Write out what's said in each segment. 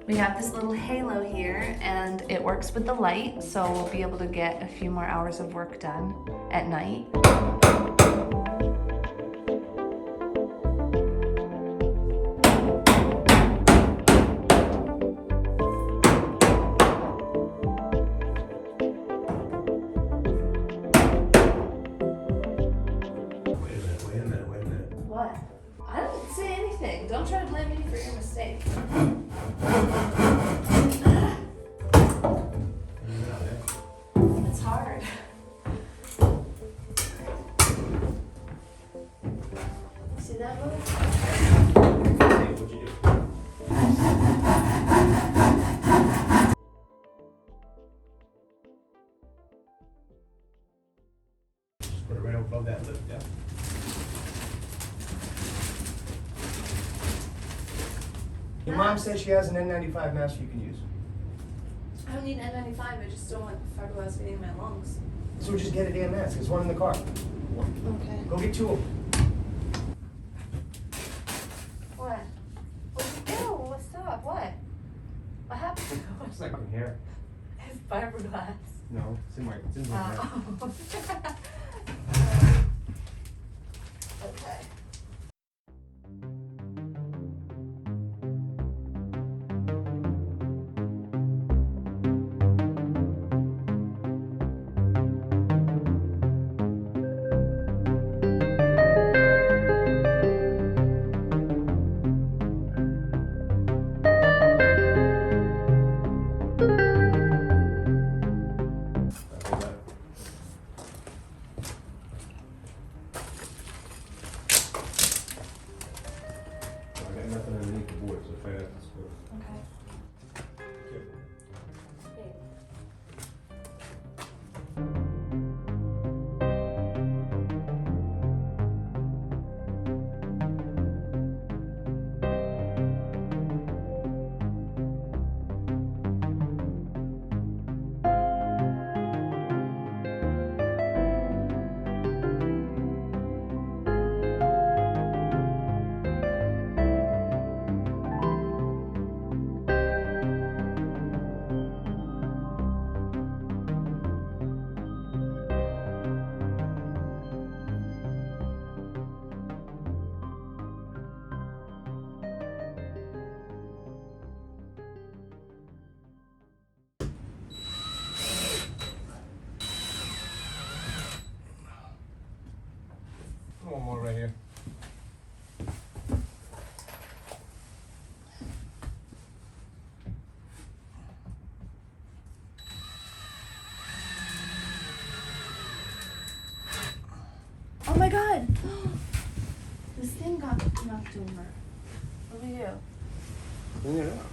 We have this little halo here and it works with the light, so we'll be able to get a few more hours of work done at night. Wait a minute. What? I didn't say anything. Don't try to blame me for your mistake. It's hard. See that move? Hey, what'd you do? Just put it right above that lip, yeah. Your mom says she has an N95 mask you can use. I don't need N95, I just don't want fiberglass getting in my lungs. So just get a damn mask. There's one in the car. Okay. Go get two of them. What? Ew, what's up? What? What happened? It's like my hair. It's fiberglass. No, it's in my hair. Okay. I got nothing underneath the board, so if I have to squirt. Okay. One more right here. Oh my god! This thing got knocked over. What do we do? Clean it up.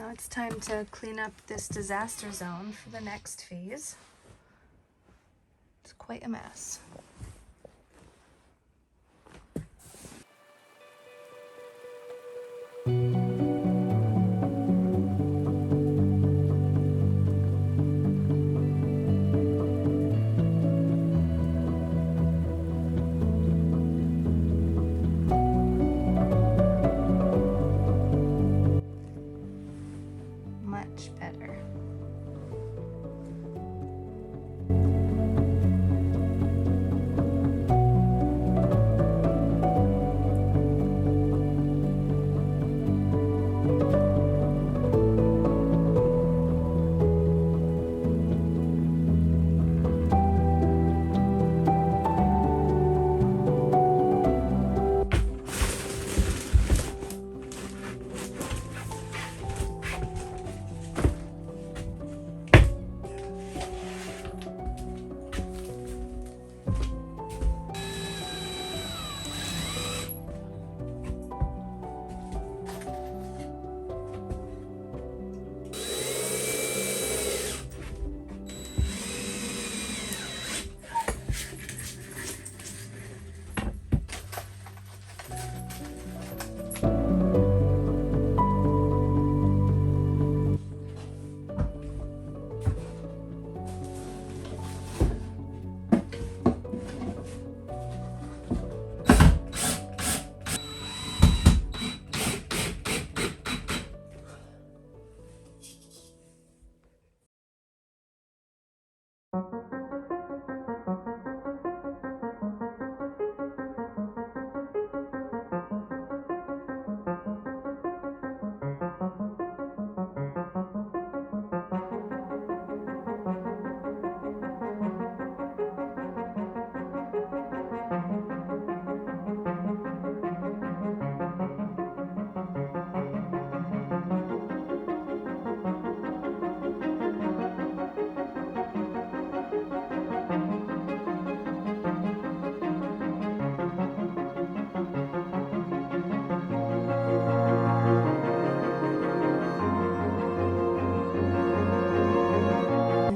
Now it's time to clean up this disaster zone for the next phase. It's quite a mess. Much better.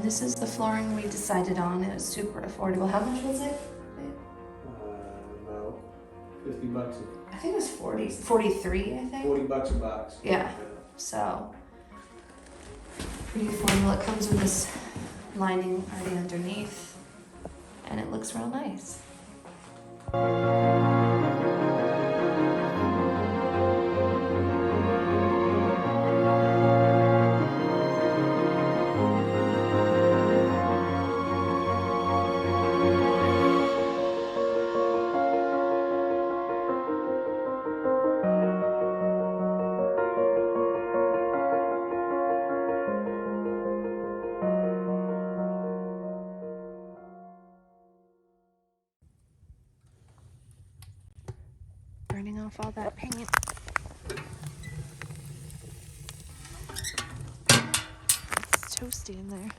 This is the flooring we decided on. It was super affordable. How much was it? About 50 bucks, I think it was 40, 43, I think. 40 bucks a box. Yeah. So, pretty affordable. It comes with this lining already underneath, and it looks real nice. Burning off all that paint. It's toasty in there.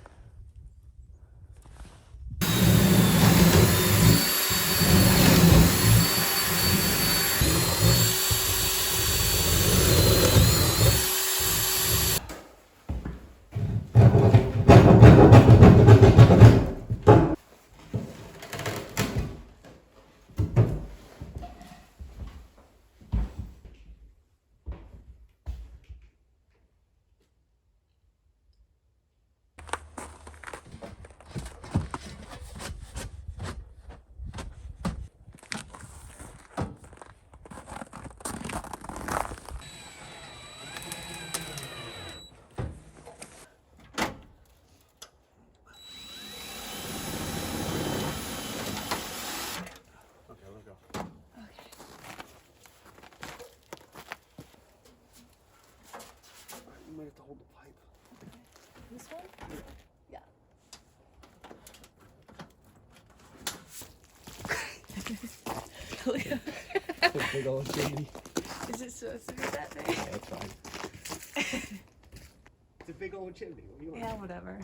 might have to hold the pipe. This one? Yeah. It's a big old chimney. Is it supposed to be that big? Yeah, it's fine. It's a big old chimney. What do you want? Yeah, whatever.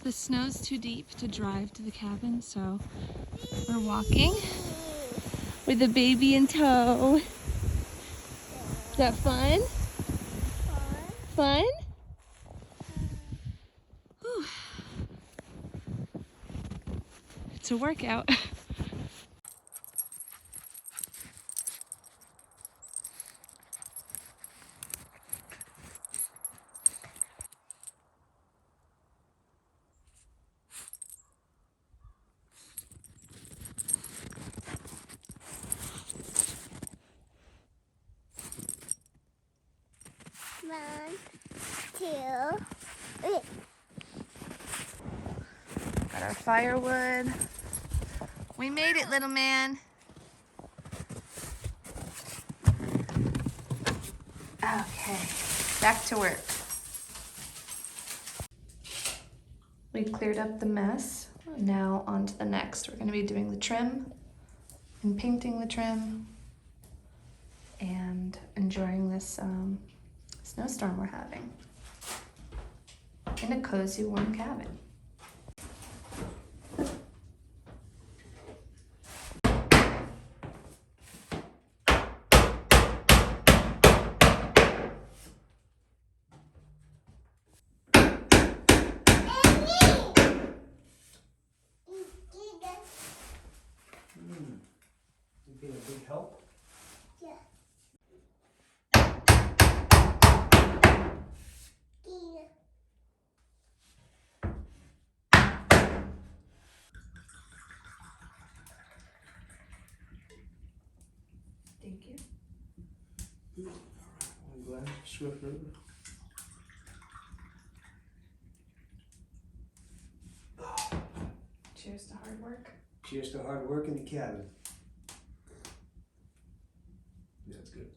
The snow's too deep to drive to the cabin, so we're walking with the baby in tow. Is that fun? Fun? Whew. It's a workout. One, two, three. Got our firewood. We made it, little man. Okay, back to work. We cleared up the mess. Now on to the next. We're going to be doing the trim and painting the trim and enjoying this snowstorm we're having in a cozy, warm cabin. You'd be a big help. Yeah. Thank you. I'm glad Swift River. Cheers to hard work. Cheers to hard work in the cabin. That's good.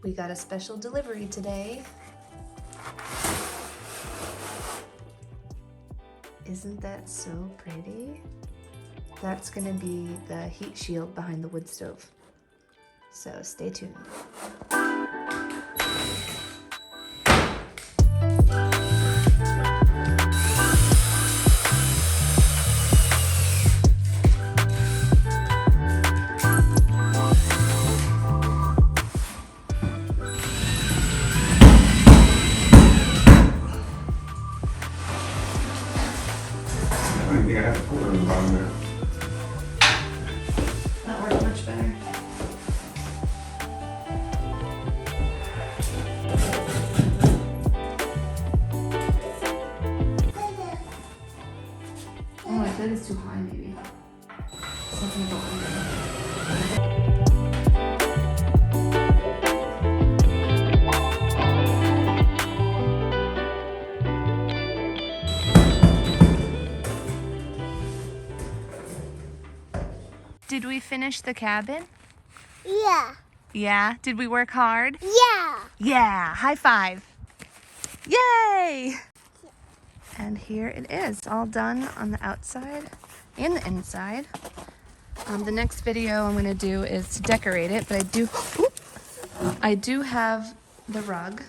We got a special delivery today. Isn't that so pretty? That's gonna be the heat shield behind the wood stove. So stay tuned. I think I have to put it on the bottom there. That worked much better. Oh, I bet it's too high, maybe. Something about under. Did we finish the cabin? Yeah. Yeah. Did we work hard? Yeah. Yeah. High five. Yay! And here it is, all done on the outside and the inside. The next video I'm going to do is to decorate it, but I do have the rug.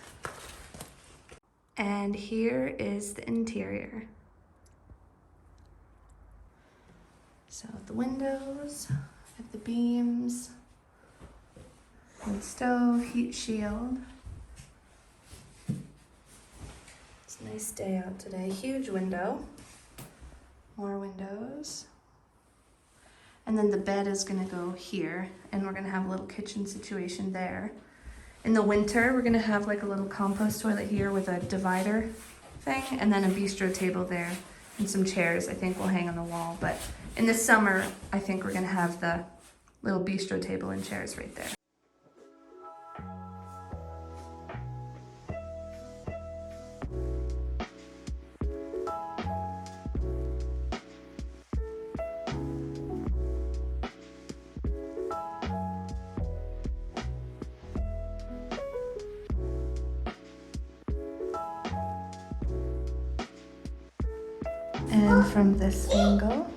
And here is the interior. So the windows, have the beams, and stove, heat shield. It's a nice day out today. Huge window. More windows. And then the bed is gonna go here, and we're gonna have a little kitchen situation there. In the winter, we're gonna have like a little compost toilet here with a divider thing, and then a bistro table there, and some chairs I think will hang on the wall. But in the summer, I think we're gonna have the little bistro table and chairs right there. And from this angle,